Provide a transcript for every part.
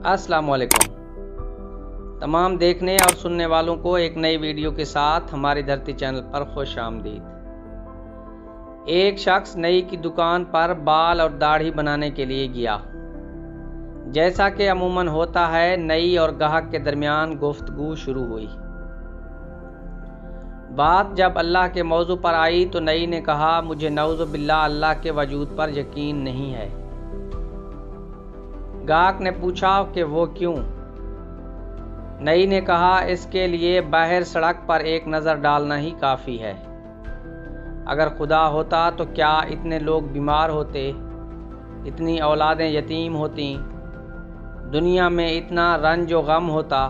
अस्सलाम वालेकुम। तमाम देखने और सुनने वालों को एक नई वीडियो के साथ हमारी धरती चैनल पर खुश आमदीद। एक शख्स नई की दुकान पर बाल और दाढ़ी बनाने के लिए गया। जैसा कि अमूमन होता है, नई और गाहक के दरमियान गुफ्तगू शुरू हुई। बात जब अल्लाह के मौजू पर आई तो नई ने कहा, मुझे नऊज़ु बिल्लाह अल्लाह के वजूद पर यकीन नहीं है। गाहक ने पूछा कि वो क्यों? नई ने कहा, इसके लिए बाहर सड़क पर एक नज़र डालना ही काफ़ी है। अगर खुदा होता तो क्या इतने लोग बीमार होते, इतनी औलादें यतीम होती, दुनिया में इतना रंज व गम होता।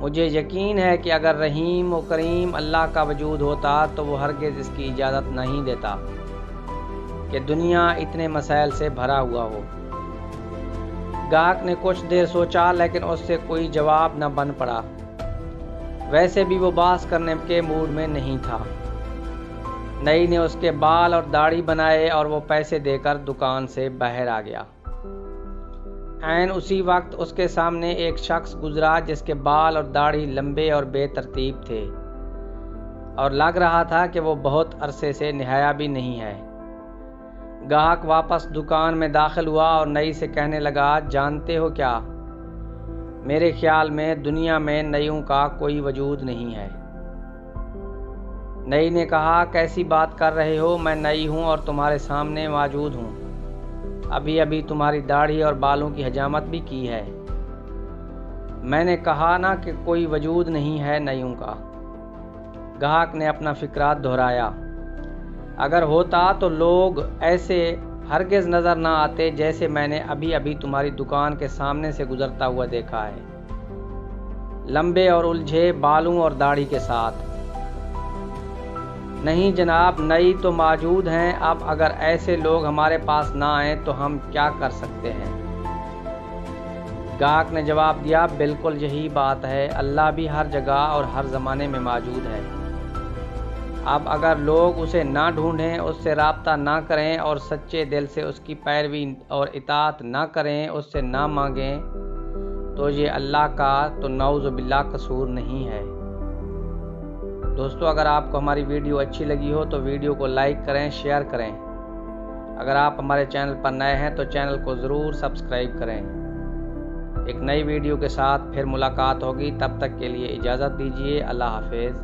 मुझे यकीन है कि अगर रहीम व करीम अल्लाह का वजूद होता तो वो हरगिज़ इसकी इजाज़त नहीं देता कि दुनिया इतने मसाइल से भरा हुआ हो। गाहक ने कुछ देर सोचा, लेकिन उससे कोई जवाब न बन पड़ा। वैसे भी वो बात करने के मूड में नहीं था। नई ने उसके बाल और दाढ़ी बनाए और वो पैसे देकर दुकान से बाहर आ गया। ऐन उसी वक्त उसके सामने एक शख्स गुजरा जिसके बाल और दाढ़ी लंबे और बेतरतीब थे और लग रहा था कि वो बहुत अरसे से नहाया भी नहीं है। गाहक वापस दुकान में दाखिल हुआ और नई से कहने लगा, जानते हो क्या, मेरे ख्याल में दुनिया में नईयों का कोई वजूद नहीं है। नई ने कहा, कैसी बात कर रहे हो? मैं नई हूँ और तुम्हारे सामने मौजूद हूँ। अभी अभी तुम्हारी दाढ़ी और बालों की हजामत भी की है। मैंने कहा ना कि कोई वजूद नहीं है नईयों का। गाहक ने अपना फिक्रा दोहराया। अगर होता तो लोग ऐसे हरगिज़ नज़र ना आते जैसे मैंने अभी अभी तुम्हारी दुकान के सामने से गुजरता हुआ देखा है, लंबे और उलझे बालों और दाढ़ी के साथ। नहीं जनाब, नई तो मौजूद हैं। अब अगर ऐसे लोग हमारे पास ना आए तो हम क्या कर सकते हैं? गाहक ने जवाब दिया, बिल्कुल यही बात है। अल्लाह भी हर जगह और हर ज़माने में मौजूद है। अब अगर लोग उसे ना ढूंढें, उससे राब्ता ना करें और सच्चे दिल से उसकी पैरवी और इताअत ना करें, उससे ना मांगें, तो ये अल्लाह का तो नऊज़ु बिल्लाह कसूर नहीं है। दोस्तों, अगर आपको हमारी वीडियो अच्छी लगी हो तो वीडियो को लाइक करें, शेयर करें। अगर आप हमारे चैनल पर नए हैं तो चैनल को ज़रूर सब्सक्राइब करें। एक नई वीडियो के साथ फिर मुलाकात होगी। तब तक के लिए इजाज़त दीजिए। अल्लाह हाफिज़।